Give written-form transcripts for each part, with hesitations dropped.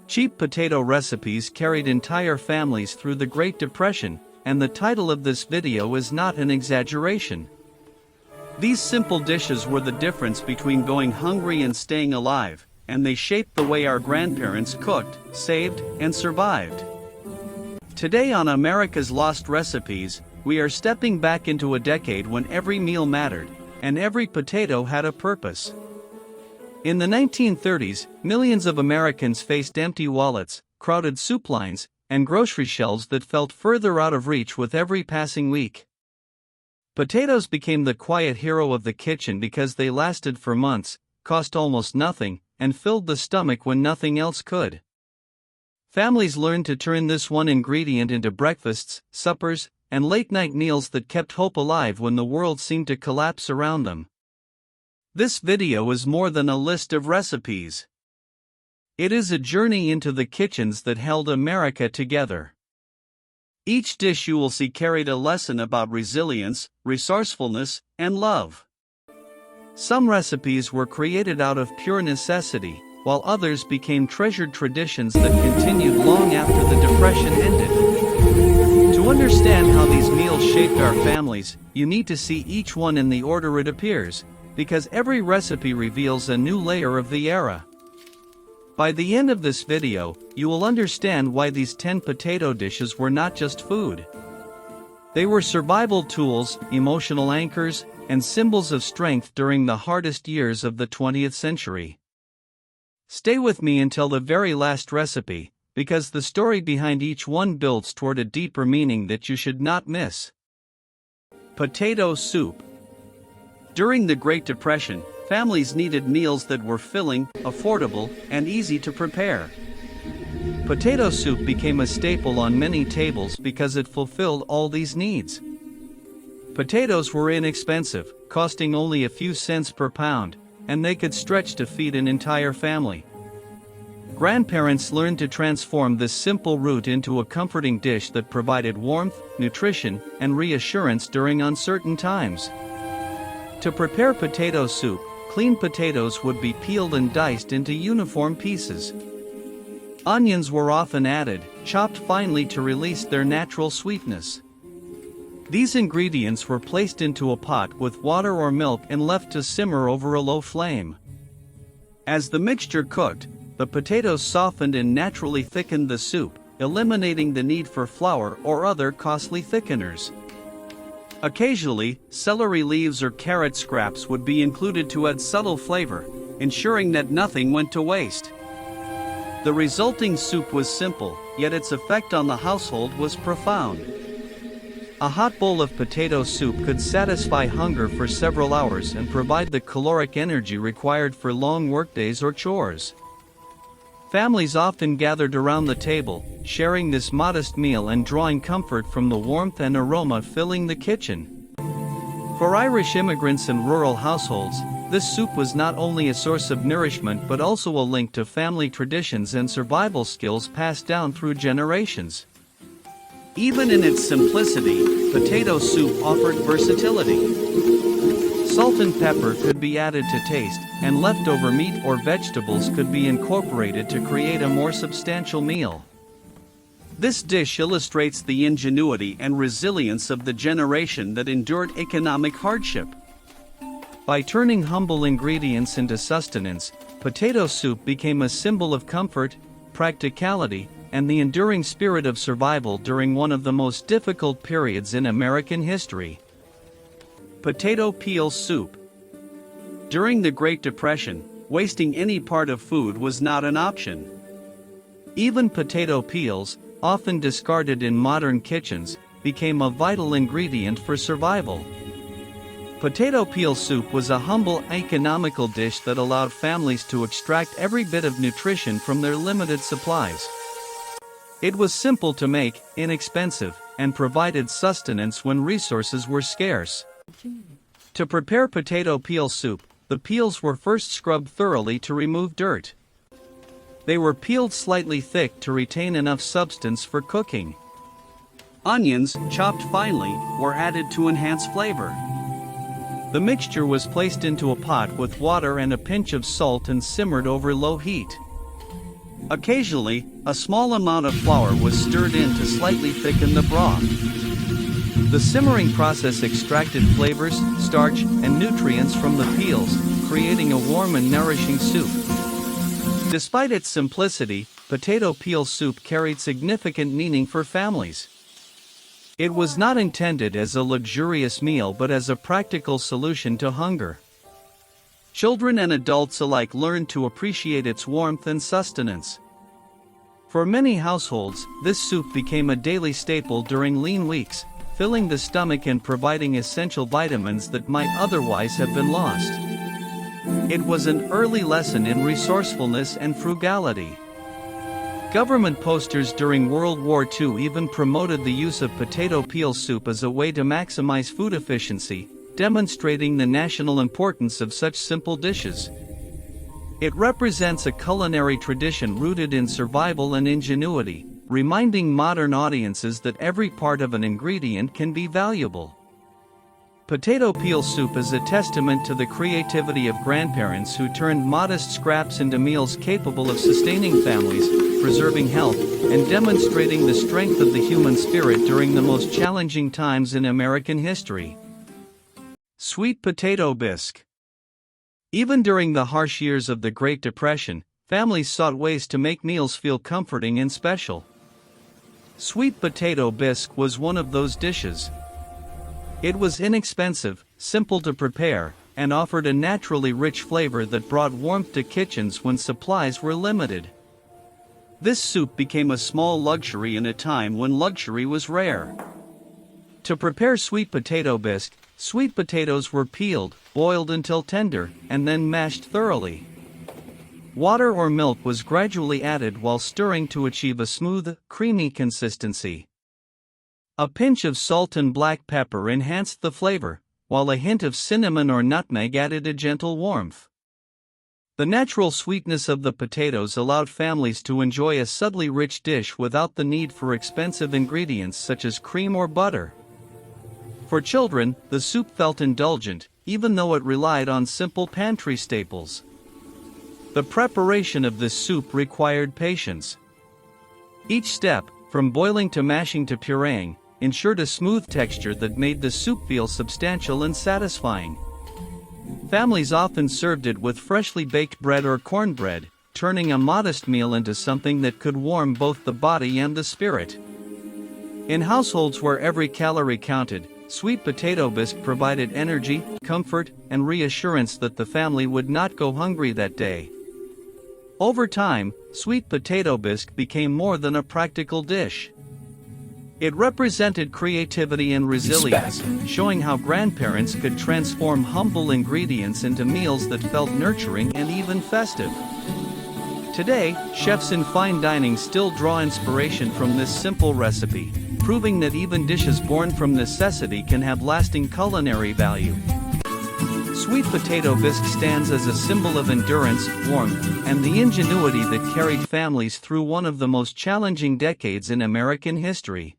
Cheap potato recipes carried entire families through the Great Depression, and the title of this video is not an exaggeration. These simple dishes were the difference between going hungry and staying alive, and they shaped the way our grandparents cooked, saved, and survived. Today on America's Lost Recipes, we are stepping back into a decade when every meal mattered, and every potato had a purpose. In the 1930s, millions of Americans faced empty wallets, crowded soup lines, and grocery shelves that felt further out of reach with every passing week. Potatoes became the quiet hero of the kitchen because they lasted for months, cost almost nothing, and filled the stomach when nothing else could. Families learned to turn this one ingredient into breakfasts, suppers, and late-night meals that kept hope alive when the world seemed to collapse around them. This video is more than a list of recipes. It is a journey into the kitchens that held America together. Each dish you will see carried a lesson about resilience, resourcefulness, and love. Some recipes were created out of pure necessity, while others became treasured traditions that continued long after the Depression ended. To understand how these meals shaped our families, you need to see each one in the order it appears, because every recipe reveals a new layer of the era. By the end of this video, you will understand why these 10 potato dishes were not just food. They were survival tools, emotional anchors, and symbols of strength during the hardest years of the 20th century. Stay with me until the very last recipe, because the story behind each one builds toward a deeper meaning that you should not miss. Potato soup. During the Great Depression, families needed meals that were filling, affordable, and easy to prepare. Potato soup became a staple on many tables because it fulfilled all these needs. Potatoes were inexpensive, costing only a few cents per pound, and they could stretch to feed an entire family. Grandparents learned to transform this simple root into a comforting dish that provided warmth, nutrition, and reassurance during uncertain times. To prepare potato soup, clean potatoes would be peeled and diced into uniform pieces. Onions were often added, chopped finely to release their natural sweetness. These ingredients were placed into a pot with water or milk and left to simmer over a low flame. As the mixture cooked, the potatoes softened and naturally thickened the soup, eliminating the need for flour or other costly thickeners. Occasionally, celery leaves or carrot scraps would be included to add subtle flavor, ensuring that nothing went to waste. The resulting soup was simple, yet its effect on the household was profound. A hot bowl of potato soup could satisfy hunger for several hours and provide the caloric energy required for long workdays or chores. Families often gathered around the table, sharing this modest meal and drawing comfort from the warmth and aroma filling the kitchen. For Irish immigrants and rural households, this soup was not only a source of nourishment but also a link to family traditions and survival skills passed down through generations. Even in its simplicity, potato soup offered versatility. Salt and pepper could be added to taste, and leftover meat or vegetables could be incorporated to create a more substantial meal. This dish illustrates the ingenuity and resilience of the generation that endured economic hardship. By turning humble ingredients into sustenance, potato soup became a symbol of comfort, practicality, and the enduring spirit of survival during one of the most difficult periods in American history. Potato peel soup. During the Great Depression, wasting any part of food was not an option. Even potato peels, often discarded in modern kitchens, became a vital ingredient for survival. Potato peel soup was a humble, economical dish that allowed families to extract every bit of nutrition from their limited supplies. It was simple to make, inexpensive, and provided sustenance when resources were scarce. To prepare potato peel soup, the peels were first scrubbed thoroughly to remove dirt. They were peeled slightly thick to retain enough substance for cooking. Onions, chopped finely, were added to enhance flavor. The mixture was placed into a pot with water and a pinch of salt and simmered over low heat. Occasionally, a small amount of flour was stirred in to slightly thicken the broth. The simmering process extracted flavors, starch, and nutrients from the peels, creating a warm and nourishing soup. Despite its simplicity, potato peel soup carried significant meaning for families. It was not intended as a luxurious meal but as a practical solution to hunger. Children and adults alike learned to appreciate its warmth and sustenance. For many households, this soup became a daily staple during lean weeks, filling the stomach and providing essential vitamins that might otherwise have been lost. It was an early lesson in resourcefulness and frugality. Government posters during World War II even promoted the use of potato peel soup as a way to maximize food efficiency, demonstrating the national importance of such simple dishes. It represents a culinary tradition rooted in survival and ingenuity, reminding modern audiences that every part of an ingredient can be valuable. Potato peel soup is a testament to the creativity of grandparents who turned modest scraps into meals capable of sustaining families, preserving health, and demonstrating the strength of the human spirit during the most challenging times in American history. Sweet potato bisque. Even during the harsh years of the Great Depression, families sought ways to make meals feel comforting and special. Sweet potato bisque was one of those dishes. It was inexpensive, simple to prepare, and offered a naturally rich flavor that brought warmth to kitchens when supplies were limited. This soup became a small luxury in a time when luxury was rare. To prepare sweet potato bisque, sweet potatoes were peeled, boiled until tender, and then mashed thoroughly. Water or milk was gradually added while stirring to achieve a smooth, creamy consistency. A pinch of salt and black pepper enhanced the flavor, while a hint of cinnamon or nutmeg added a gentle warmth. The natural sweetness of the potatoes allowed families to enjoy a subtly rich dish without the need for expensive ingredients such as cream or butter. For children, the soup felt indulgent, even though it relied on simple pantry staples. The preparation of this soup required patience. Each step, from boiling to mashing to pureeing, ensured a smooth texture that made the soup feel substantial and satisfying. Families often served it with freshly baked bread or cornbread, turning a modest meal into something that could warm both the body and the spirit. In households where every calorie counted, sweet potato bisque provided energy, comfort, and reassurance that the family would not go hungry that day. Over time, sweet potato bisque became more than a practical dish. It represented creativity and resilience, showing how grandparents could transform humble ingredients into meals that felt nurturing and even festive. Today, chefs in fine dining still draw inspiration from this simple recipe, proving that even dishes born from necessity can have lasting culinary value. Sweet potato bisque stands as a symbol of endurance, warmth, and the ingenuity that carried families through one of the most challenging decades in American history.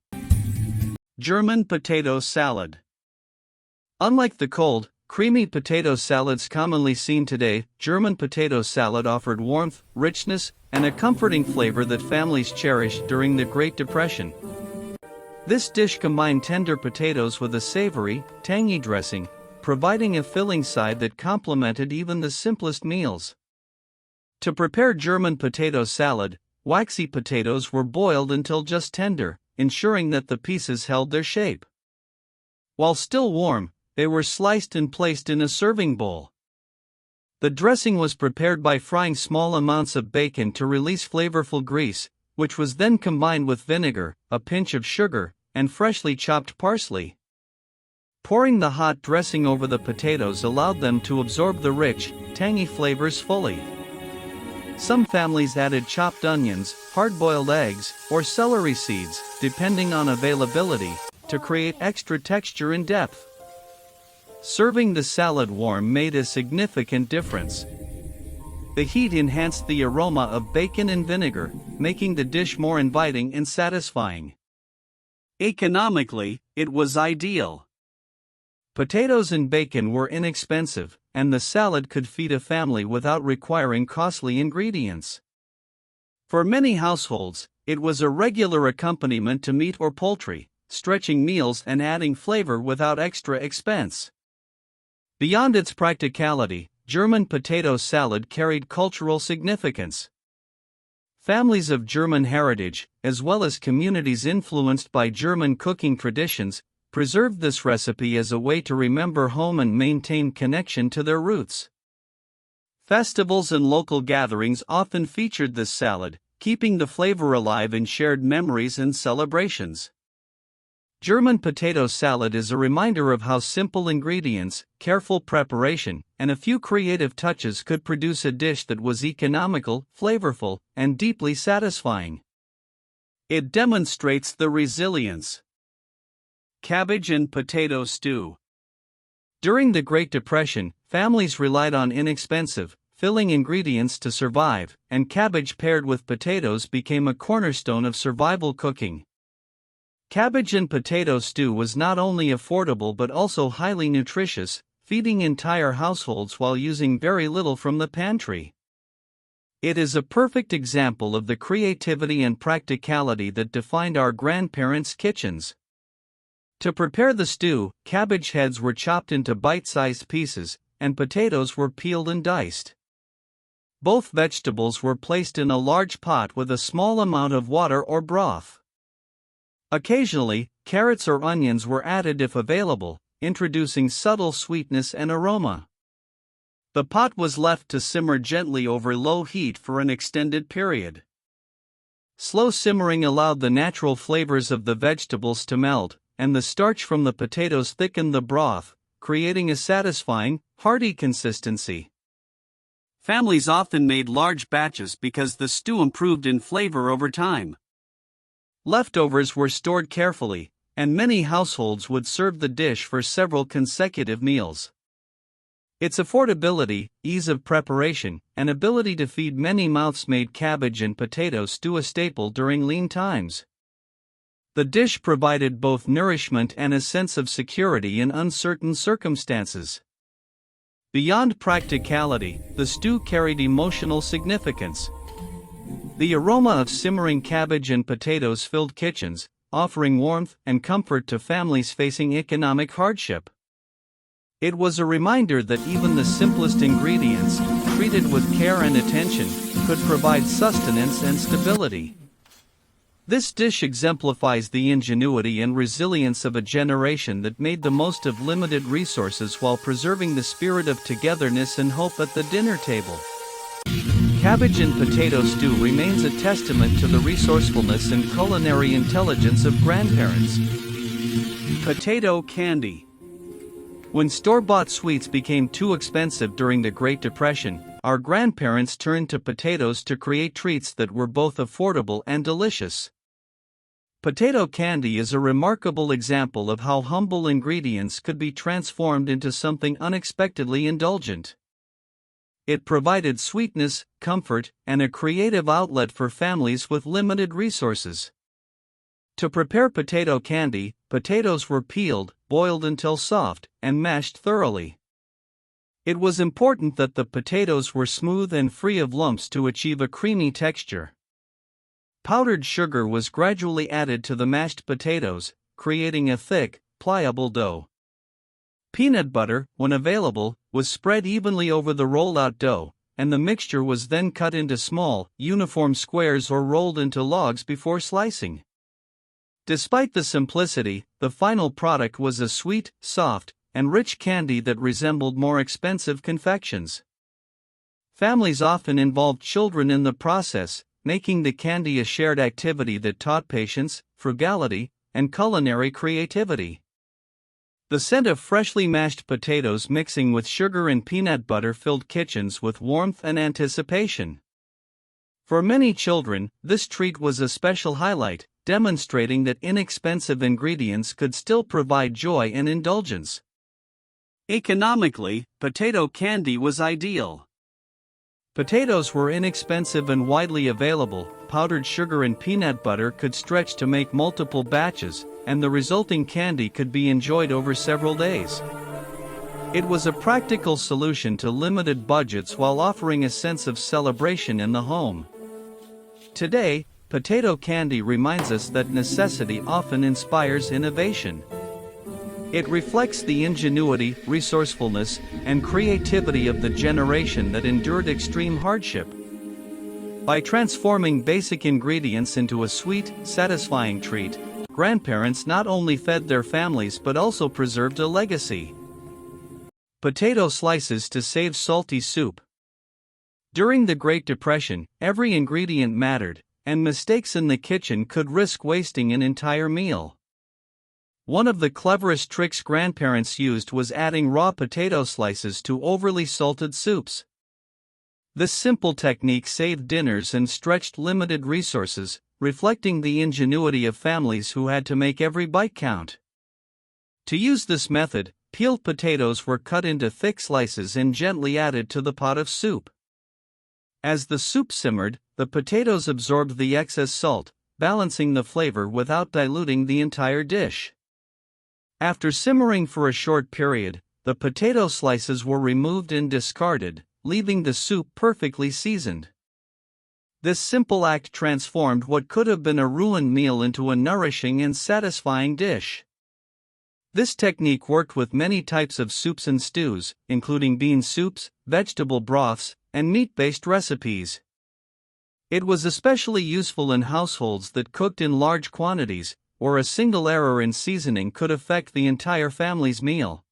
German potato salad. Unlike the cold, creamy potato salads commonly seen today, German potato salad offered warmth, richness, and a comforting flavor that families cherished during the Great Depression. This dish combined tender potatoes with a savory, tangy dressing, providing a filling side that complemented even the simplest meals. To prepare German potato salad, waxy potatoes were boiled until just tender, ensuring that the pieces held their shape. While still warm, they were sliced and placed in a serving bowl. The dressing was prepared by frying small amounts of bacon to release flavorful grease, which was then combined with vinegar, a pinch of sugar, and freshly chopped parsley. Pouring the hot dressing over the potatoes allowed them to absorb the rich, tangy flavors fully. Some families added chopped onions, hard-boiled eggs, or celery seeds, depending on availability, to create extra texture and depth. Serving the salad warm made a significant difference. The heat enhanced the aroma of bacon and vinegar, making the dish more inviting and satisfying. Economically, it was ideal. Potatoes and bacon were inexpensive, and the salad could feed a family without requiring costly ingredients. For many households, it was a regular accompaniment to meat or poultry, stretching meals and adding flavor without extra expense. Beyond its practicality, German potato salad carried cultural significance. Families of German heritage, as well as communities influenced by German cooking traditions, preserved this recipe as a way to remember home and maintain connection to their roots. Festivals and local gatherings often featured this salad, keeping the flavor alive in shared memories and celebrations. German potato salad is a reminder of how simple ingredients, careful preparation, and a few creative touches could produce a dish that was economical, flavorful, and deeply satisfying. It demonstrates the resilience. Cabbage and potato stew. During the Great Depression, families relied on inexpensive, filling ingredients to survive, and cabbage paired with potatoes became a cornerstone of survival cooking. Cabbage and potato stew was not only affordable but also highly nutritious, feeding entire households while using very little from the pantry. It is a perfect example of the creativity and practicality that defined our grandparents' kitchens. To prepare the stew, cabbage heads were chopped into bite-sized pieces, and potatoes were peeled and diced. Both vegetables were placed in a large pot with a small amount of water or broth. Occasionally, carrots or onions were added if available, introducing subtle sweetness and aroma. The pot was left to simmer gently over low heat for an extended period. Slow simmering allowed the natural flavors of the vegetables to melt, and the starch from the potatoes thickened the broth, creating a satisfying, hearty consistency. Families often made large batches because the stew improved in flavor over time. Leftovers were stored carefully, and many households would serve the dish for several consecutive meals. Its affordability, ease of preparation, and ability to feed many mouths made cabbage and potato stew a staple during lean times. The dish provided both nourishment and a sense of security in uncertain circumstances. Beyond practicality, the stew carried emotional significance. The aroma of simmering cabbage and potatoes filled kitchens, offering warmth and comfort to families facing economic hardship. It was a reminder that even the simplest ingredients, treated with care and attention, could provide sustenance and stability. This dish exemplifies the ingenuity and resilience of a generation that made the most of limited resources while preserving the spirit of togetherness and hope at the dinner table. Cabbage and potato stew remains a testament to the resourcefulness and culinary intelligence of grandparents. Potato candy. When store-bought sweets became too expensive during the Great Depression, our grandparents turned to potatoes to create treats that were both affordable and delicious. Potato candy is a remarkable example of how humble ingredients could be transformed into something unexpectedly indulgent. It provided sweetness, comfort, and a creative outlet for families with limited resources. To prepare potato candy, potatoes were peeled, boiled until soft, and mashed thoroughly. It was important that the potatoes were smooth and free of lumps to achieve a creamy texture. Powdered sugar was gradually added to the mashed potatoes, creating a thick, pliable dough. Peanut butter, when available, was spread evenly over the rolled-out dough, and the mixture was then cut into small, uniform squares or rolled into logs before slicing. Despite the simplicity, the final product was a sweet, soft, and rich candy that resembled more expensive confections. Families often involved children in the process, making the candy a shared activity that taught patience, frugality, and culinary creativity. The scent of freshly mashed potatoes mixing with sugar and peanut butter filled kitchens with warmth and anticipation. For many children, this treat was a special highlight, demonstrating that inexpensive ingredients could still provide joy and indulgence. Economically, potato candy was ideal. Potatoes were inexpensive and widely available, powdered sugar and peanut butter could stretch to make multiple batches, and the resulting candy could be enjoyed over several days. It was a practical solution to limited budgets while offering a sense of celebration in the home. Today, potato candy reminds us that necessity often inspires innovation. It reflects the ingenuity, resourcefulness, and creativity of the generation that endured extreme hardship. By transforming basic ingredients into a sweet, satisfying treat, grandparents not only fed their families but also preserved a legacy. Potato slices to save salty soup. During the Great Depression, every ingredient mattered, and mistakes in the kitchen could risk wasting an entire meal. One of the cleverest tricks grandparents used was adding raw potato slices to overly salted soups. This simple technique saved dinners and stretched limited resources, reflecting the ingenuity of families who had to make every bite count. To use this method, peeled potatoes were cut into thick slices and gently added to the pot of soup. As the soup simmered, the potatoes absorbed the excess salt, balancing the flavor without diluting the entire dish. After simmering for a short period, the potato slices were removed and discarded, leaving the soup perfectly seasoned. This simple act transformed what could have been a ruined meal into a nourishing and satisfying dish. This technique worked with many types of soups and stews, including bean soups, vegetable broths, and meat-based recipes. It was especially useful in households that cooked in large quantities, where a single error in seasoning could affect the entire family's meal.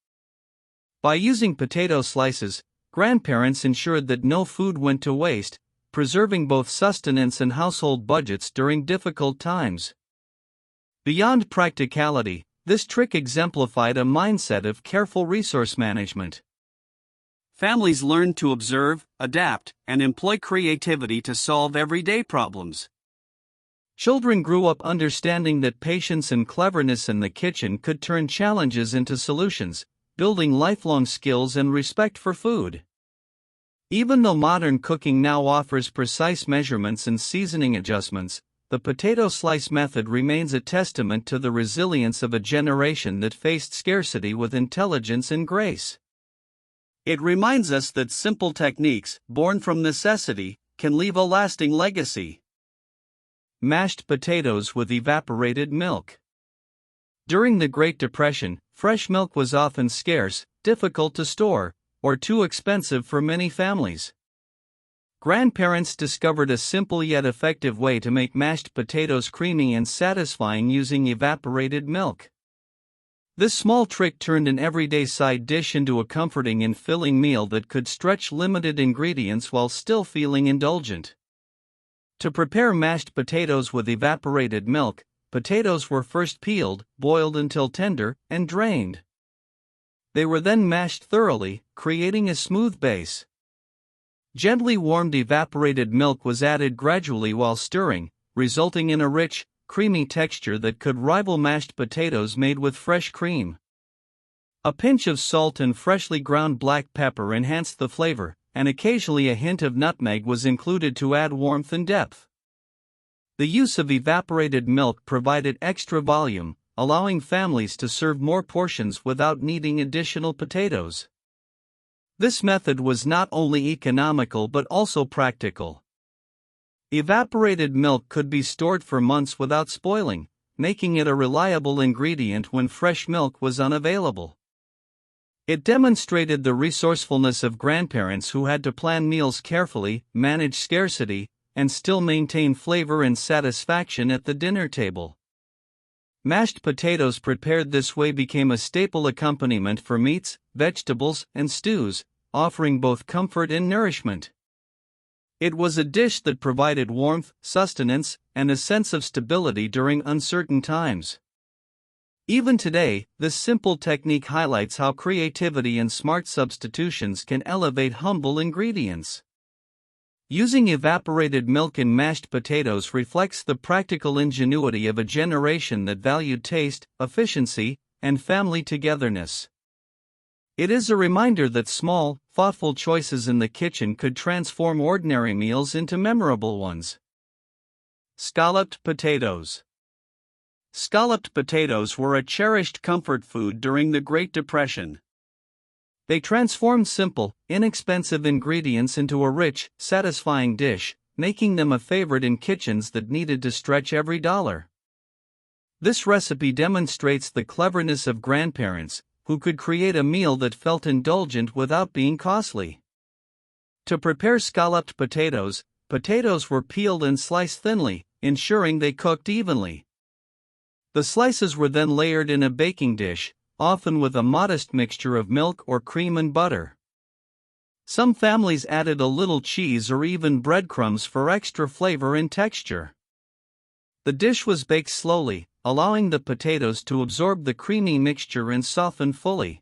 By using potato slices, grandparents ensured that no food went to waste, preserving both sustenance and household budgets during difficult times. Beyond practicality, this trick exemplified a mindset of careful resource management. Families learned to observe, adapt, and employ creativity to solve everyday problems. Children grew up understanding that patience and cleverness in the kitchen could turn challenges into solutions, building lifelong skills and respect for food. Even though modern cooking now offers precise measurements and seasoning adjustments, the potato slice method remains a testament to the resilience of a generation that faced scarcity with intelligence and grace. It reminds us that simple techniques, born from necessity, can leave a lasting legacy. Mashed potatoes with evaporated milk. During the Great Depression, fresh milk was often scarce, difficult to store, or too expensive for many families. Grandparents discovered a simple yet effective way to make mashed potatoes creamy and satisfying using evaporated milk. This small trick turned an everyday side dish into a comforting and filling meal that could stretch limited ingredients while still feeling indulgent. To prepare mashed potatoes with evaporated milk, potatoes were first peeled, boiled until tender, and drained. They were then mashed thoroughly, creating a smooth base. Gently warmed evaporated milk was added gradually while stirring, resulting in a rich, creamy texture that could rival mashed potatoes made with fresh cream. A pinch of salt and freshly ground black pepper enhanced the flavor, and occasionally a hint of nutmeg was included to add warmth and depth. The use of evaporated milk provided extra volume, allowing families to serve more portions without needing additional potatoes. This method was not only economical but also practical. Evaporated milk could be stored for months without spoiling, making it a reliable ingredient when fresh milk was unavailable. It demonstrated the resourcefulness of grandparents who had to plan meals carefully, manage scarcity, and still maintain flavor and satisfaction at the dinner table. Mashed potatoes prepared this way became a staple accompaniment for meats, vegetables, and stews, offering both comfort and nourishment. It was a dish that provided warmth, sustenance, and a sense of stability during uncertain times. Even today, this simple technique highlights how creativity and smart substitutions can elevate humble ingredients. Using evaporated milk in mashed potatoes reflects the practical ingenuity of a generation that valued taste, efficiency, and family togetherness. It is a reminder that small, thoughtful choices in the kitchen could transform ordinary meals into memorable ones. Scalloped potatoes. Scalloped potatoes were a cherished comfort food during the Great Depression. They transformed simple, inexpensive ingredients into a rich, satisfying dish, making them a favorite in kitchens that needed to stretch every dollar. This recipe demonstrates the cleverness of grandparents, who could create a meal that felt indulgent without being costly. To prepare scalloped potatoes, potatoes were peeled and sliced thinly, ensuring they cooked evenly. The slices were then layered in a baking dish, often with a modest mixture of milk or cream and butter. Some families added a little cheese or even breadcrumbs for extra flavor and texture. The dish was baked slowly, allowing the potatoes to absorb the creamy mixture and soften fully.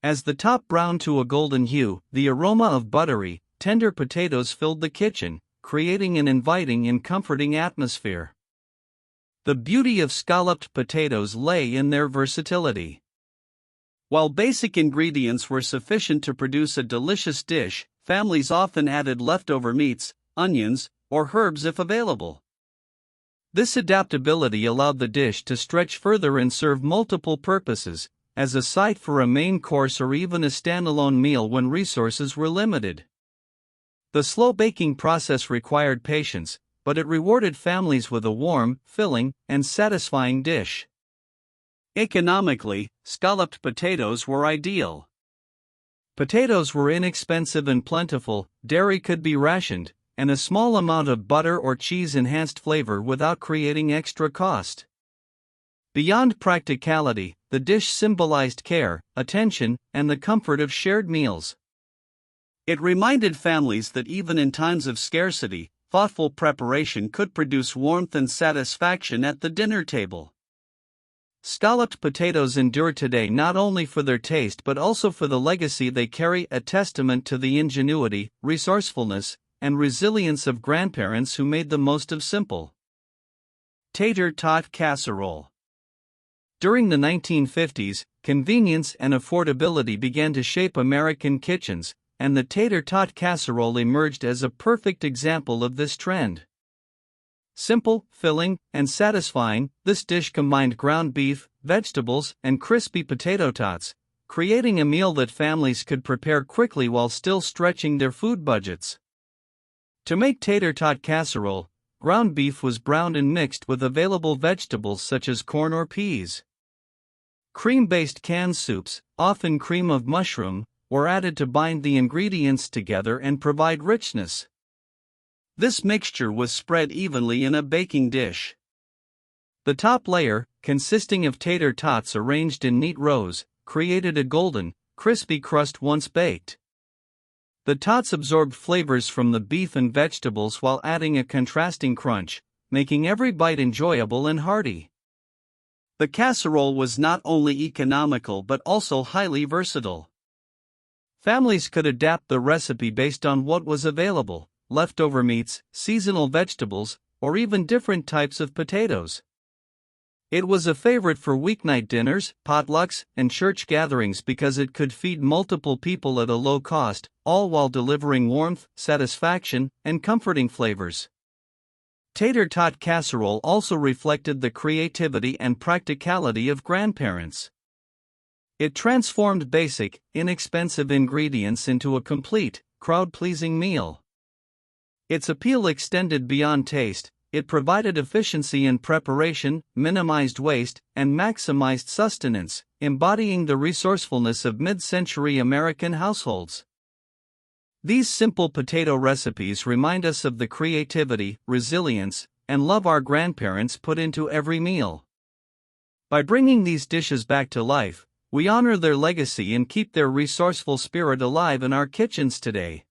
As the top browned to a golden hue, the aroma of buttery, tender potatoes filled the kitchen, creating an inviting and comforting atmosphere. The beauty of scalloped potatoes lay in their versatility. While basic ingredients were sufficient to produce a delicious dish, families often added leftover meats, onions, or herbs if available. This adaptability allowed the dish to stretch further and serve multiple purposes, as a side for a main course or even a standalone meal when resources were limited. The slow baking process required patience, but it rewarded families with a warm, filling, and satisfying dish. Economically, scalloped potatoes were ideal. Potatoes were inexpensive and plentiful, dairy could be rationed, and a small amount of butter or cheese enhanced flavor without creating extra cost. Beyond practicality, the dish symbolized care, attention, and the comfort of shared meals. It reminded families that even in times of scarcity, thoughtful preparation could produce warmth and satisfaction at the dinner table. Scalloped potatoes endure today not only for their taste but also for the legacy they carry, a testament to the ingenuity, resourcefulness, and resilience of grandparents who made the most of simple. Tater tot casserole. During the 1950s, convenience and affordability began to shape American kitchens, and the tater tot casserole emerged as a perfect example of this trend. Simple, filling, and satisfying, this dish combined ground beef, vegetables, and crispy potato tots, creating a meal that families could prepare quickly while still stretching their food budgets. To make tater tot casserole, ground beef was browned and mixed with available vegetables such as corn or peas. Cream-based canned soups, often cream of mushroom, were added to bind the ingredients together and provide richness. This mixture was spread evenly in a baking dish. The top layer, consisting of tater tots arranged in neat rows, created a golden, crispy crust once baked. The tots absorbed flavors from the beef and vegetables while adding a contrasting crunch, making every bite enjoyable and hearty. The casserole was not only economical but also highly versatile. Families could adapt the recipe based on what was available: leftover meats, seasonal vegetables, or even different types of potatoes. It was a favorite for weeknight dinners, potlucks, and church gatherings because it could feed multiple people at a low cost, all while delivering warmth, satisfaction, and comforting flavors. Tater tot casserole also reflected the creativity and practicality of grandparents. It transformed basic, inexpensive ingredients into a complete, crowd-pleasing meal. Its appeal extended beyond taste. It provided efficiency in preparation, minimized waste, and maximized sustenance, embodying the resourcefulness of mid-century American households. These simple potato recipes remind us of the creativity, resilience, and love our grandparents put into every meal. By bringing these dishes back to life, we honor their legacy and keep their resourceful spirit alive in our kitchens today.